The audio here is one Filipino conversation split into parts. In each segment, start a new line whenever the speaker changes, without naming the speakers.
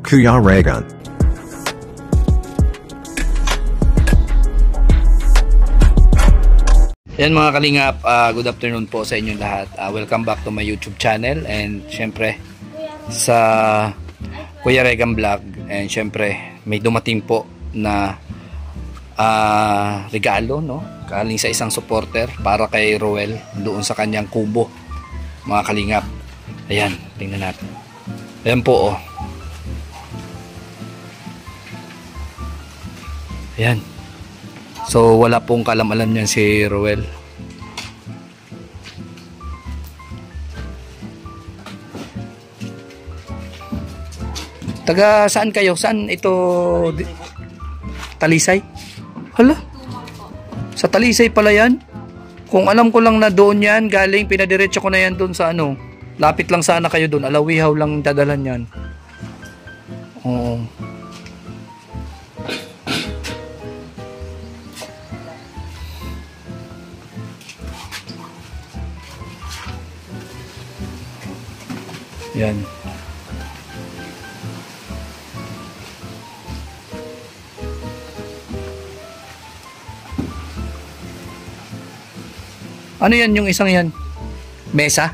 Kuya Regan.
Yan mga kalingap, good afternoon po sa inyong lahat. Welcome back to my YouTube channel and syempre sa Kuya Regan Vlog. And syempre may dumating po na regalo, no? Galing sa isang supporter para kay Roel doon sa kanyang kubo. Mga kalingap. Ayan, tingnan natin. Ayan po, oh. Ayan. So wala pong kalam-alam niyan si Roel. Taga saan kayo? Saan ito? Talisay? Hala? Sa Talisay pala yan? Kung alam ko lang na doon yan, galing, pinadiretso ko na yan doon sa ano. Lapit lang sana kayo doon. Alawihaw lang dadalan yan. Oo. Yan. Ano yan yung isang yan? Mesa?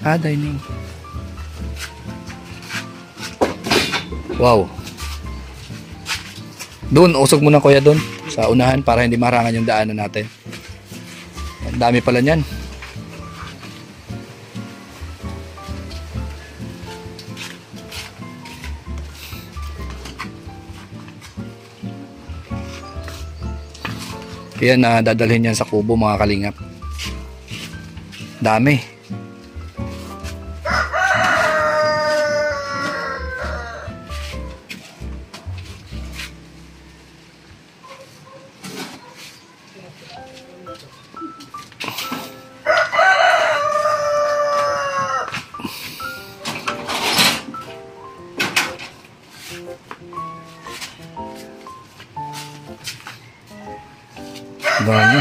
Dining. Wow. Doon, usog muna kuya doon. Sa unahan para hindi marangan yung daanan natin. Ang dami pala niyan. Yan na dadalhin yan sa kubo mga kalingap. Dami. Dami.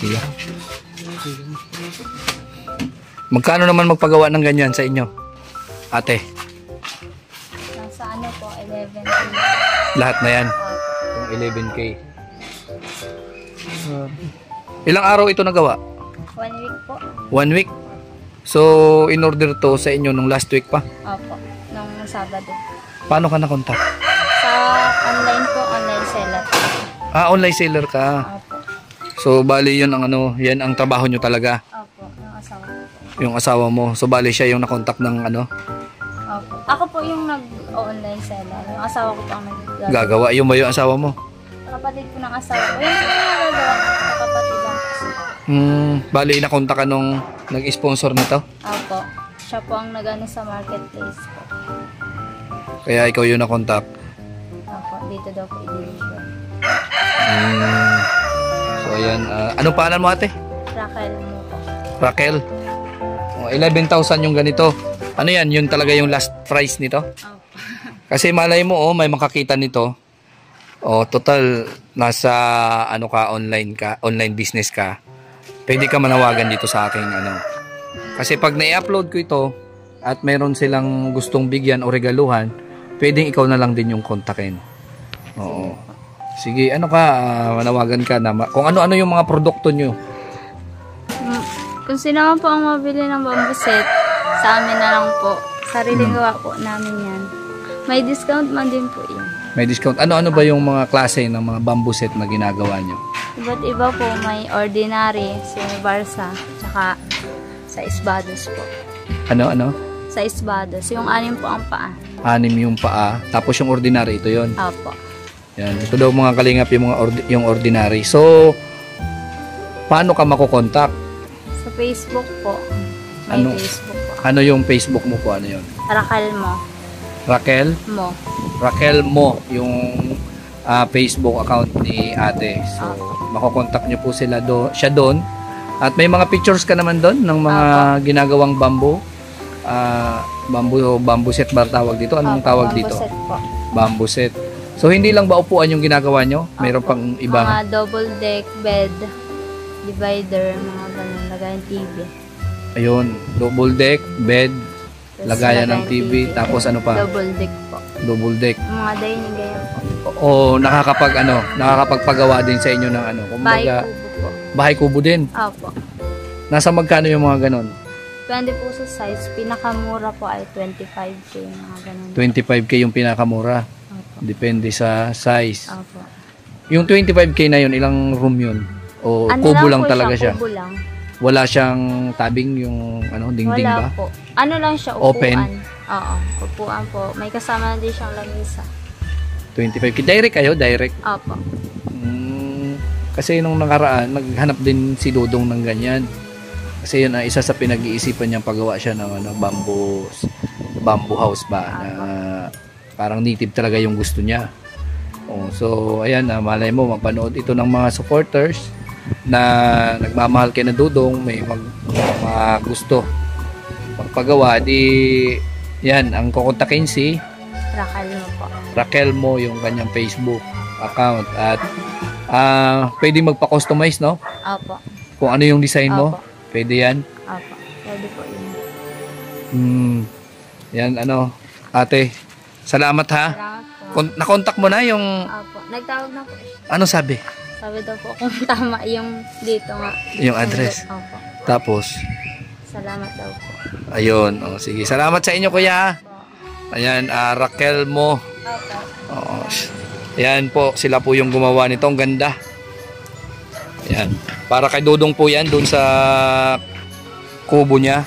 Iya. Magkano naman magpagawa ng ganyan sa inyo, ate?
Nasa ano po, 11K.
Lahat na yan? Yung 11K. Ilang araw ito nagawa?
1 week po.
1 week? So, in order to sa inyo nung last week pa?
Opo, nung Sabado.
Paano ka nakontak?
Sa online po, online seller.
Online seller ka.
Opo.
So, bali yun ang ano, yan ang trabaho nyo talaga.
Opo, yung asawa ko po.
Yung asawa mo. So, bali siya yung nakontak ng ano?
Opo. Ako po yung nag-online seller. Yung asawa ko po ang nag-gagawa.
Gagawa. Yung ba yung asawa mo?
Kapatid po ng asawa ko. Yung nagagawa, kapatid lang po siya.
Bali, nakontak ka nung nag-sponsor na to?
Opo. Siya po ang nag-ano sa marketplace po.
Kaya ikaw yung nakontak?
Opo, dito daw po i-deliver.
So, ayan. Anong pangalan mo, ate?
Raquel mo po.
Raquel? 11,000 yung ganito. Ano yan? Yun talaga yung last price nito?
Opo.
Kasi malay mo, may makakita nito. Total, nasa ano ka, online business ka. Pwede ka manawagan dito sa aking ano. Kasi pag na-upload ko ito, at meron silang gustong bigyan o regaluhan, pwedeng ikaw na lang din yung kontakin. Oo. Sige, ano ka, manawagan ka na kung ano-ano yung mga produkto nyo.
Kung sino man po ang mabili ng bamboo set, sa amin na lang po. Sariling gawa po namin yan. May discount man din po yan.
May discount. Ano-ano ba yung mga klase ng mga bamboo set na ginagawa nyo?
Iba't iba po. May ordinary, semi-barsa, tsaka sa isbados po.
Ano?
Sa isbados. Yung 6 po ang paa.
6 yung paa. Tapos yung ordinary, ito yon.
Opo.
Yan. Ito daw mga kalingap yung mga yung ordinary. So, paano ka makokontak?
Sa Facebook po. May
Ano?
Facebook po.
Ano yung Facebook mo po? Ano yun?
Raquel mo.
Raquel?
Mo.
Raquel mo yung Facebook account ni ate. So, makokontak nyo po siya doon. At may mga pictures ka naman doon ng mga ginagawang bamboo. Bamboo set ba tawag dito? Anong tawag dito?
Bamboo set po.
Bamboo set. So, hindi lang ba upuan yung ginagawa nyo? Mayroon pang iba?
Mga double deck, bed, divider, mga ganun, lagayan TV.
Ayun, double deck, bed, Lagayan ng TV. Tapos ano pa?
Double deck po.
Double deck.
Mga dining ganyan po.
O nakakapagpagawa din sa inyo ng ano?
Bahay
Kumbaga,
kubo po.
bahay kubo din.
Opo.
Nasa magkano yung mga ganon?
Depende po sa size. Pinakamura po ay 25K, mga ganun.
25K yung pinakamura.
Opo.
Depende sa size.
Opo.
Yung 25K na yun, ilang room yun? O kubo lang
po
talaga siya?
Kubo lang.
Wala siyang tabing yung ano, dingding
Wala
ba?
po. Ano lang siya, upuan.
Open?
Oo, upuan po. May kasama na din siyang lamisa.
25K. Direct kayo? Direct?
Opo.
Kasi nung nakaraan, naghanap din si Dodong ng ganyan. Kasi yun ang isa sa pinag-iisipan niyang paggawa siya ng ano, bamboo house ba na parang native talaga yung gusto niya. Oh, so ayan, malay mo mapanood ito ng mga supporters na nagmamahal kay na Dodong, may mga gusto magpagawa, di yan ang kukontakin si
Raquel mo po.
Raquel mo, yung kanyang Facebook account, at pwede magpa-customize, no?
Opo.
Kung ano yung design mo,
Opo.
pwede yan.
Opo. Pwede po yun.
Yan, ano, ate, salamat ha.
Salamat po.
Nakontak mo na yung,
Opo. Nagtawag na po siya.
ano sabi?
Sabi daw po kung tama yung dito nga.
Yung address.
Opo.
Tapos,
Salamat daw po.
ayun, sige. Salamat sa inyo, kuya. Ayan, Raquel mo.
Opo.
Oh, ayan po, sila po yung gumawa nito. Ang ganda. Ayan. Para kay Dodong po yan, dun sa kubo niya.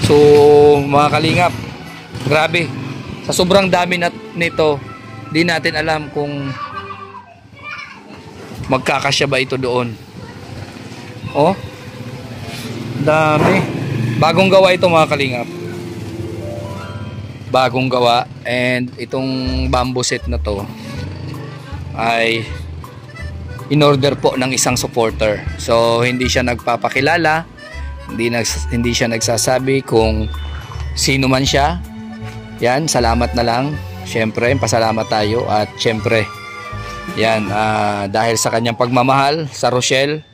So, mga kalingap, grabe. Sa sobrang dami nito, di natin alam kung magkakasya ba ito doon. Oh, dami. Bagong gawa ito, mga kalingap. Bagong gawa, and itong bamboo set na to ay in order po ng isang supporter. So hindi siya nagpapakilala, hindi siya nagsasabi kung sino man siya. Yan, salamat na lang. Syempre, pasalamat tayo, at syempre yan, dahil sa kanyang pagmamahal sa Rochelle,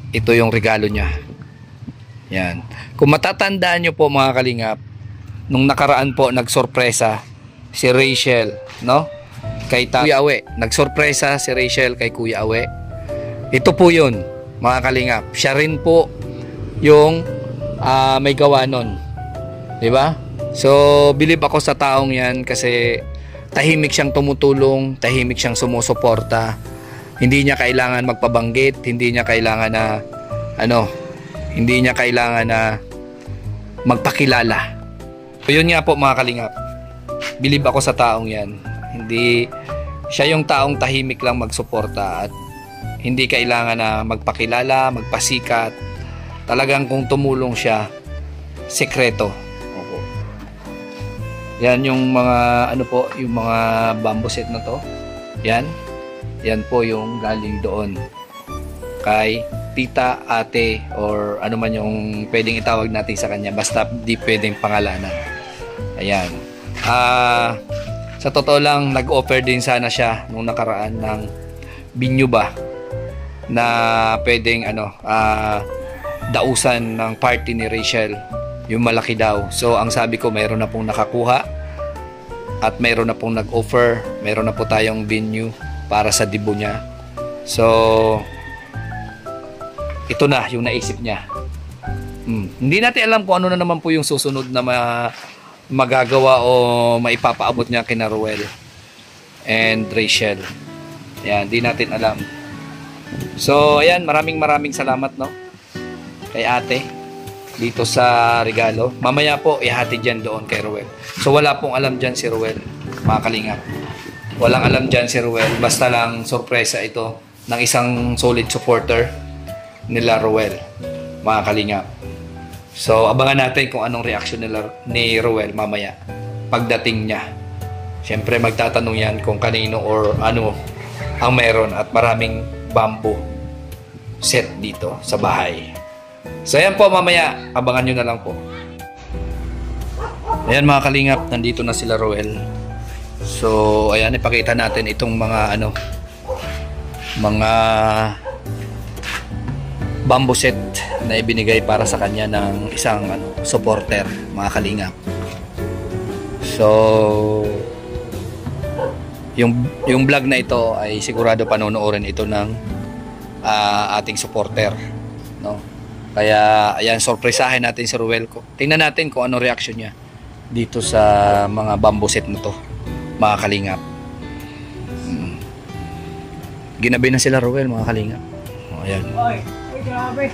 ito yung regalo niya. Yan. Kung matatandaan nyo po, mga kalingap, nung nakaraan po nagsorpresa si Rachel, no? Kay Kuya Awe. Nagsorpresa si Rachel kay Kuya Awe. Ito po 'yun, mga kalingap. Siya rin po yung may gawa nun. 'Di ba? So, believe ako sa taong 'yan kasi tahimik siyang tumutulong, tahimik siyang sumusuporta. Hindi niya kailangan magpabanggit, hindi niya kailangan na magpakilala. So, yun nga po, mga kalingap. Believe ako sa taong yan. Hindi siya yung taong tahimik lang magsuporta at hindi kailangan na magpakilala, magpasikat. Talagang kung tumulong siya, sekreto. Opo. Yan yung mga yung mga bamboo set na to. Yan. Yan po yung galing doon kay tita, ate, or ano man yung pwedeng itawag natin sa kanya, basta di pwedeng pangalanan. Ayan. Sa totoo lang, nag-offer din sana siya nung nakaraan ng binyo ba na pwedeng dausan ng party ni Rachel, yung malaki daw. So ang sabi ko, mayroon na pong nakakuha at mayroon na pong nag-offer, mayroon na po tayong binyo para sa debut niya. So ito na yung naisip niya. Hindi natin alam kung ano na naman po yung susunod na magagawa o maipapaabot niya kina Ruel and Rachel. Ayan, di natin alam. So, ayan, maraming salamat, no, kay ate dito sa regalo. Mamaya po, ihatid dyan doon kay Ruel. So, wala pong alam dyan si Ruel, mga kalingap. Walang alam dyan si Ruel. Basta lang, sorpresa ito ng isang solid supporter nila Ruel, mga kalingap. So, abangan natin kung anong reaction ni Ruel mamaya pagdating niya. Siyempre, magtatanong yan kung kanino or ano ang meron, at maraming bamboo set dito sa bahay. So, ayan po, mamaya abangan nyo na lang po. Ayan, mga kalingap, nandito na sila Ruel. So, ayan, ipakita natin itong mga mga bamboo set na ibinigay para sa kanya ng isang supporter, mga kalingap. So, yung vlog na ito ay sigurado panonoorin ito ng ating supporter, no? Kaya ayan, sorpresahin natin si Ruel ko. Tingnan natin kung ano reaction niya dito sa mga bamboo set na to, mga kalingap. Ginabi na sila, Ruel, mga kalingap. Ayan.
Ay, grabe.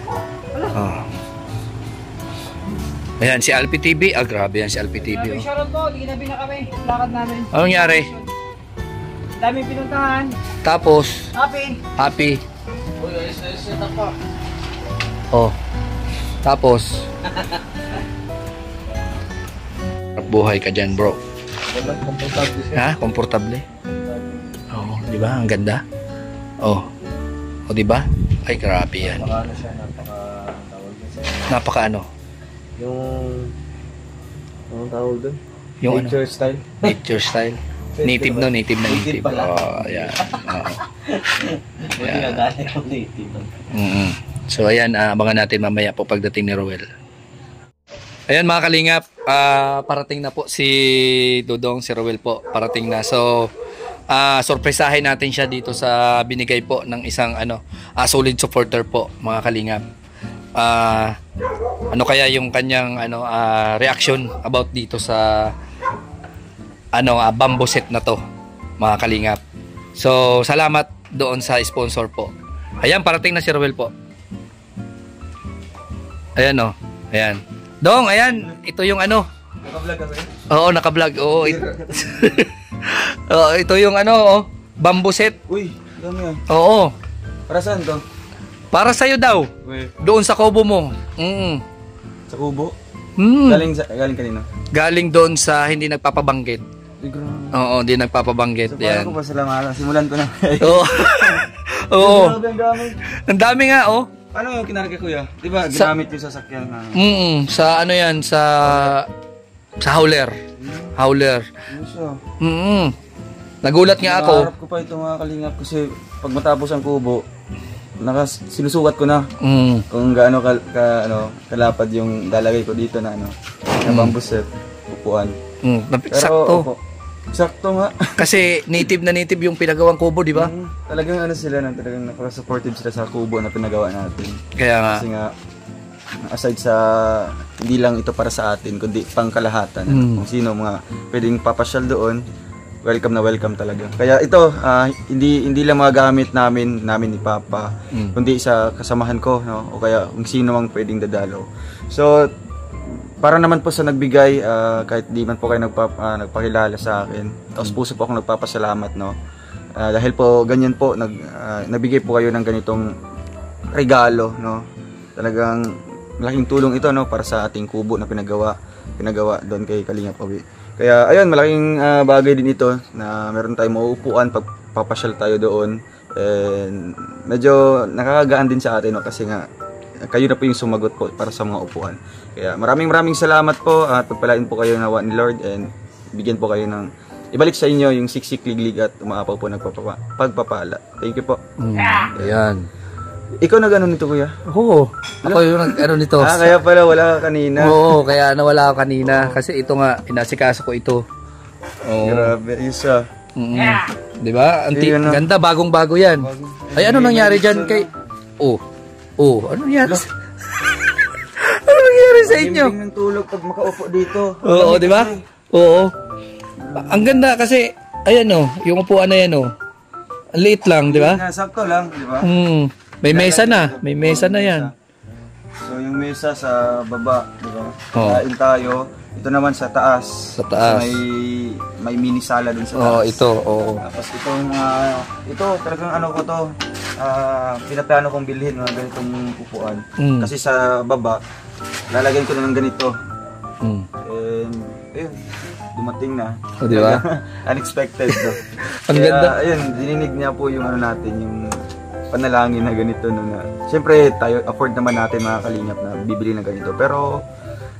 Oh. Ayan, si Alpi TV. Grabe yan si Alpi TV.
Grabe, Sharon po, ginabi na kami. Lakad namin.
Anong nangyari?
Daming pinuntahan.
Tapos,
Happy.
Uy,
ayos na pa.
oh. Tapos, buhay ka dyan, bro.
Komportable siya.
Ha? Komportable? Oo, di ba? Ang ganda. Oh. O, di ba? Ay, grabe yan.
Napaka ano siya, tawag din siya.
Napaka ano?
Anong tawag doon?
Yung
Nature style.
Nature style. Native, no? Native na native.
pala.
Oh, ayan. Oo.
Buti na dahil ako native.
So, ayan, abangan natin mamaya po pagdating ni Roel. Ayan, mga kalingap, parating na po si Dodong, si Roel po, parating na. So, sorpresahin natin siya dito sa binigay po ng isang solid supporter po, mga kalingap. Ano kaya yung kanyang reaction about dito sa bamboo set na to, mga kalingap. So, salamat doon sa sponsor po. Ayan, parating na si Roel po. Ayan, oh. Ayan. Dong, ayan. Ito yung
Naka-vlog ka ba?
Oo, naka-vlog. Oo, ito yung bamboo set.
Uy, dami yan.
Oo.
Para saan to?
Para sa'yo daw.
Uy,
Doon sa kubo mo.
sa kubo?
Mm.
Galing kanina?
Galing doon sa hindi nagpapabanggit.
Ay, grabe.
Oo, hindi nagpapabanggit.
So, paano
Yan.
ko pasalamatan? Simulan ko na.
Oo. Oo.
Grabe, ang dami.
Ang dami nga, oh.
Paano yung kinarga kuya? Di ba, ginamit yung sasakyan na...
Sa yan, sa howler. Howler.
Ano siya?
Nagulat nga ako.
Nakaharap ko pa ito mga kalingap kasi pag matapos ang kubo, sinusukat ko na kung gaano kalapad yung lalagay ko dito na na bamboo set, upuan.
Sakto.
Opo, sakto nga.
Kasi native na native yung pinagawang kubo, di ba?
Talagang sila talagang napaka-supportive sila sa kubo na pinagawa natin.
Kaya nga.
Kasi nga, aside sa hindi lang ito para sa atin, kundi pangkalahatan. Kung sino mga pwedeng papasyal doon, welcome na welcome talaga. Kaya ito, hindi lang mga gamit namin ni Papa, kundi sa kasamahan ko, no? O kaya kung sino mang pwedeng dadalaw. So, para naman po sa nagbigay, kahit di man po kayo nagpakilala sa akin, tapos puso po akong nagpapasalamat, no? Dahil po ganyan po, nabigay po kayo ng ganitong regalo, no? Talagang malaking tulong ito, no? Para sa ating kubo na pinagawa doon kay Kalingap Awi. Kaya ayun, malaking bagay din ito na meron tayong mauupuan pag papasyal tayo doon. And medyo nakakagaan din sa atin, no? Kasi nga kayo na po yung sumagot po para sa mga upuan. Kaya maraming salamat po at pagpalain po kayo na ni Lord and bigyan po kayo ng ibalik sa inyo yung siksik, liglig at umaapaw po pagpapala. Thank you po.
Ayan.
Ikaw nag-ano nito, kuya?
Oo. Ako yung nito.
Kaya pala wala ka kanina.
Oo, kaya nawala ako kanina. Kasi ito nga, inasikaso ko ito. Oo.
Grabe, isa.
Di ba? Ganda, bagong-bago yan. Ay, ano nangyari dyan kay... ano nangyari? Ano nangyari sa inyo?
Himbing ng tulog pag makaupo dito.
Oo, di ba? Oo. Ang ganda kasi, ayan yung upuan na yan Ang liit lang, di ba?
Sakto lang, di ba?
May mesa na. May mesa na yan.
So yung mesa sa baba, di ba?
Oo.
Kain tayo. Ito naman sa taas.
Sa taas.
So, may mini sala dun sa taas.
Oo, ito. Oo.
Tapos itong ito talagang ko to. Pinaplano kong bilhin mga ganitong upuan. Kasi sa baba, lalagyan ko na ng ganito. And ayun, dumating na.
O, di ba?
Unexpected. No?
Ang ganda.
Ayun, dininig niya po yung natin, yung panalangin na ganito. Siyempre, tayo, afford naman natin mga kalingap na bibili na ganito. Pero,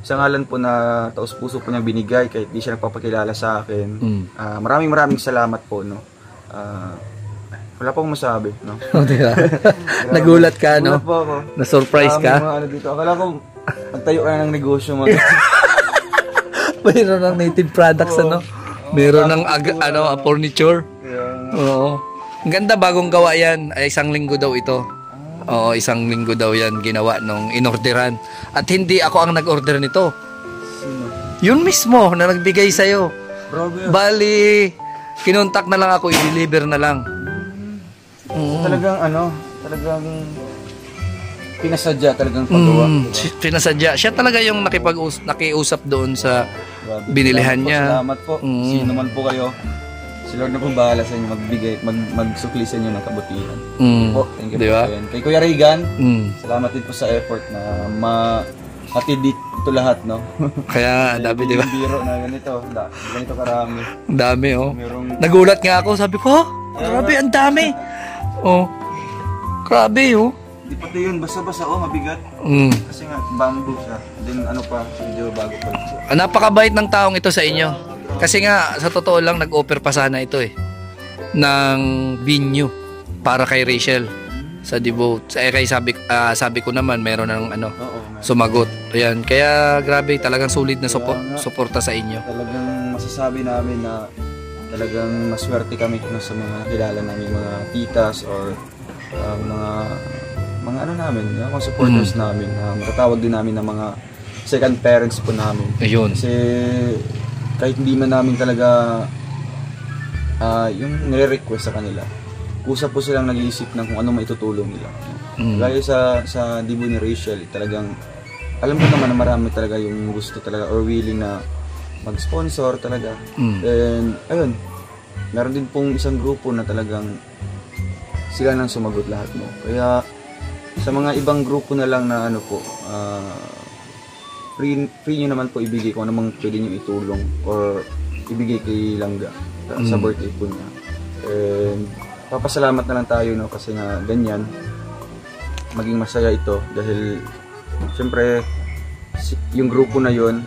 sa ngalan po na taos puso po niyang binigay, kahit di siya nagpapakilala sa akin, maraming salamat po, no? Wala pa akong masabi, no?
O, di ba? Nagulat ka, no?
Nagulat po ako.
Na-surprise ka?
Mga dito. Akala ko, magtayo ka na ng negosyo, mga
Mayroon ng native products, ano? Meron ng furniture. Oo. Ang ganda, bagong gawa yan. Ay, 1 linggo daw ito. Oo, 1 linggo daw yan ginawa nung inorderan. At hindi ako ang nag-order nito. Yun mismo na nagbigay sa'yo.
Grabe.
Bali, kinontak na lang ako, i-deliver na lang.
Talagang talagang pinasadya talagang paggawa.
Pinasadya. Siya talaga yung nakiusap doon sa
Grabe.
binilihan niya.
Salamat po. Sino man po kayo. Si Lord na po bahala sa inyo magbigay, magsukli sa inyo ng kabutihan. Po, thank you
Diba?
po yan. Kay Kuya Regan,
Mm.
salamat din po sa effort na hatid ito lahat, no?
Kaya, dami, di ba?
Yung biro na ganito karami.
Ang dami, oh.
Merong
Nagulat nga ako, sabi ko, grabe, ang dami. Oh, grabe, oh.
di pati yun, basta-basta, mabigat. Kasi nga, bamboo siya. Then medyo bago pa rin siya.
Napakabait ng taong ito sa inyo. Kasi nga, sa totoo lang, nag-offer pa sana ito ng venue para kay Rachel sa Devote. Kaya sabi ko naman, meron ng sumagot. Ayan, kaya grabe, talagang solid na suporta sa inyo.
Talagang masasabi namin na talagang maswerte kami sa mga kilala namin, mga titas or mga namin, mga supporters namin. Matatawag din namin ng mga second parents po namin.
Ayun.
Kasi kahit hindi man namin talaga yung nire-request sa kanila, kusa po silang nag-iisip ng kung ano maitutulong nila. Gaya sa Dibo ni Rachel, talagang alam ko naman na marami talaga yung gusto talaga or willing na mag-sponsor talaga. And ayun, meron din pong isang grupo na talagang sila nang sumagot lahat, no. Kaya sa mga ibang grupo na lang na free nyo naman po ibigay kung ano mang pwede nyo itulong or ibigay kay Langga sa birthday po niya. And papasalamat na lang tayo, no, kasi nga ganyan maging masaya ito dahil siyempre yung grupo na yon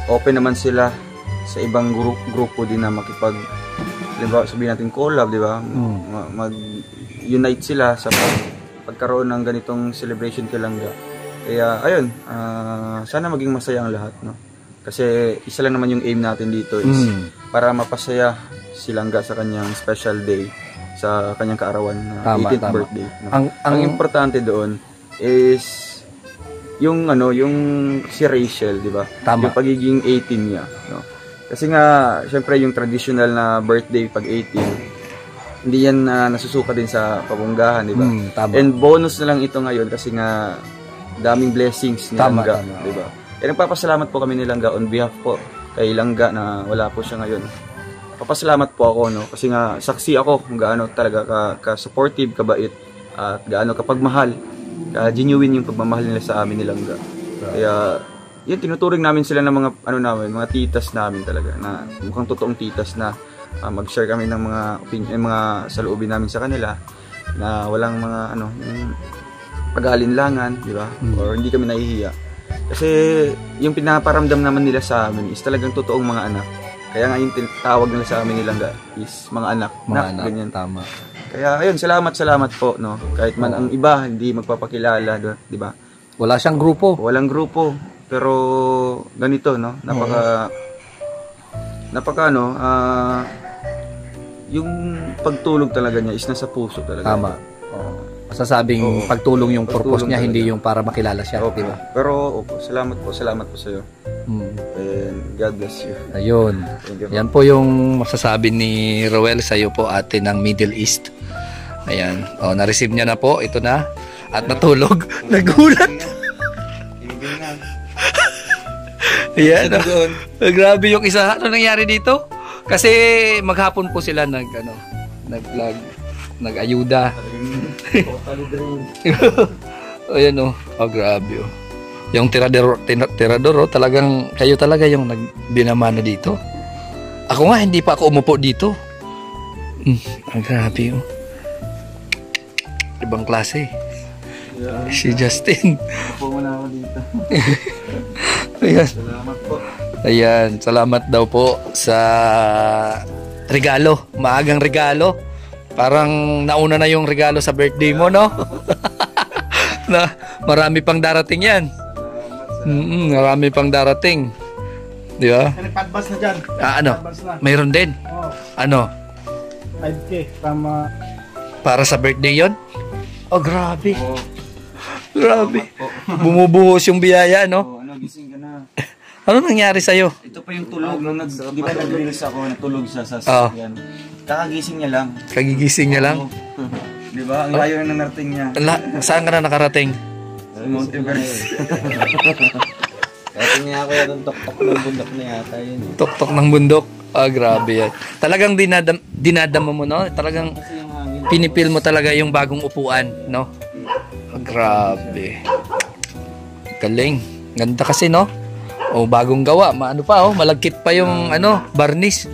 open naman sila sa ibang grupo din na diba, sabihin natin collab, di ba? Mag-unite sila sa pagkaroon ng ganitong celebration kay Langga. Kaya ayun, sana maging masaya ang lahat, no? Kasi isa lang naman yung aim natin dito is para mapasaya si Langga sa kanyang special day, sa kanyang kaarawan na 18th birthday, no? Ang importante doon is yung si Rachel, di ba? Yung pagiging 18 niya, no? Kasi nga syempre yung traditional na birthday pag 18, hindi yan nasusuka din sa pabonggahan, di ba? And bonus na lang ito ngayon kasi nga daming blessings ni Langga, di ba? Kaya nagpapasalamat po kami ni Langga on behalf po kay Langga na wala po siya ngayon. Papasalamat po ako, no, kasi nga saksi ako kung gaano talaga ka-supportive, kabait at gaano kapagmahal, genuine yung pagmamahal nila sa amin ni Langga. Kaya yun, tinuturing namin sila ng mga mga titas namin talaga na mukhang totoong titas na mag-share kami ng mga opinion, mga saloobin namin sa kanila na walang mga pag-aalinlangan, di ba? Or hindi kami nahihiya. Kasi yung pinaparamdam naman nila sa amin is talagang totoong mga anak. Kaya nga yung tawag nila sa amin nilang is mga anak. Mga anak, ganyan.
Tama.
Kaya ayun, salamat po, no. Kahit man ang iba hindi magpapakilala, di ba?
Wala siyang grupo.
Walang grupo, pero ganito, no. Yung pagtulog talaga niya is nasa puso talaga.
Tama. Masasabing pagtulong yung purpose niya, talaga. Hindi yung para makilala siya, di ba?
Pero salamat po sa iyo. And God bless you.
Ayun. Yan po yung masasabi ni Roel sa iyo po, ate ng Middle East. Ayan. Na-receive niya na po. Ito na. At natulog. Nagulat. Ayan. Grabe yung isa. Ano nangyari dito? Kasi maghapon po sila nag-vlog. Nag-ayuda. Ayan grabe yung tirador, talagang kayo talaga yung nagbinamana dito. Ako nga, hindi pa ako umupo dito. Grabe ibang klase. Si Justin.
Upo muna ako dito.
Ayan.
Salamat po.
Ayan, salamat daw po sa regalo, maagang regalo. Parang nauna na yung regalo sa birthday mo, no? Na marami pang darating yan. Marami pang darating. Di ba?
Nag-advance na dyan.
Ano?
Advance na.
Mayroon din.
Oo.
Ano?
5K. Tama.
Para sa birthday yon? Oh, grabe.
Oo.
Grabe. Bumubuhos yung biyaya, no?
Ano, gising ka na.
Ano nangyari sa'yo?
Ito pa yung tulog. Nung di ba nag-reels ako, natulog siya sa
Oo.
sasakyan. Kakagising niya lang.
Kagigising niya lang?
Oo. Di ba? Ang layo na narating niya.
Saan ka na nakarating?
Mount Everest.
Kaya tingnan ako yung tok-tok ng bundok na yata yun.
Tuktok ng bundok. Ah, grabe yan. Talagang dinadama mo, no? Talagang
Kasi yung hangin.
pinipil mo talaga yung bagong upuan, no? Ah, grabe. Galing. Ganda kasi, no? O, bagong gawa. Ano pa, oh? Malagkit pa yung, barnis.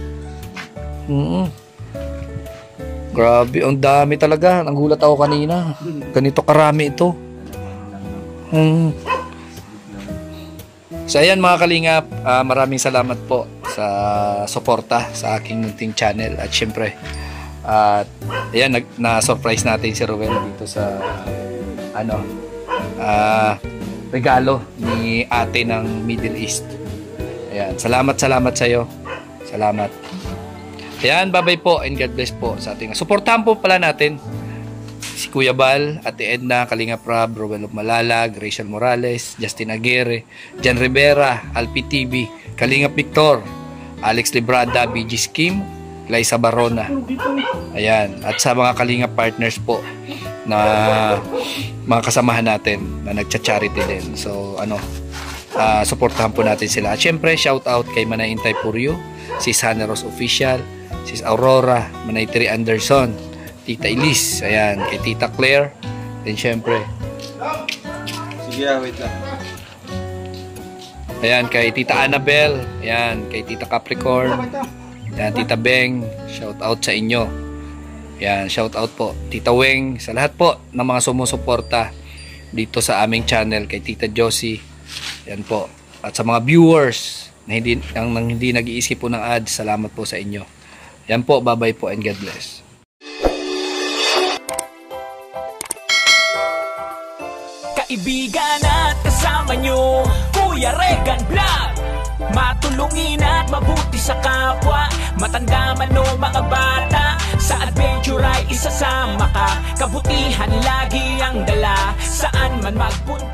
Grabe, ang dami talaga. Nagulat ako kanina. Ganito karami ito. So ayan mga kalingap, maraming salamat po sa suporta sa aking munting channel. At syempre, ayan, na-surprise natin si Ruel dito sa regalo ni ate ng Middle East. Ayan, salamat sa iyo. Salamat. Ayan, bye-bye po and God bless po sa ating. Suportahan po pala natin si Kuya Bal, Ate Edna, Kalinga Prab, Ruel of Malalag, Rachel Morales, Justin Aguirre, Jan Rivera, Alpi TV, Kalinga Victor, Alex Librada, BG Scheme, Liza Barona. Ayan, at sa mga Kalinga partners po na mga kasamahan natin na nagcha-charity din. So, suportahan po natin sila. At syempre, shout out kay Manay Intay Puryo, si Sana Rose Official, si Aurora, Manay Tri Anderson, Tita Elise, ayan, kay Tita Claire, then syempre,
Sige, wait lang.
ayan, kay Tita Annabel, ayan, kay Tita Capricorn, ayan, Tita Beng, shout out sa inyo. Ayan, shout out po, Tita Weng, sa lahat po ng mga sumusuporta dito sa aming channel, kay Tita Josie, ayan po, at sa mga viewers na hindi nag-iisip po ng ads, salamat po sa inyo. Ayan po, bye-bye po and God bless.
Kaibigan at kasama nyo, Kuya Regan Vlog. Matulungin at mabuti sa kapwa, matanda man o mga bata, sa adventure ay isasama ka. Kabutihan lagi ang dala, saan man magpunta.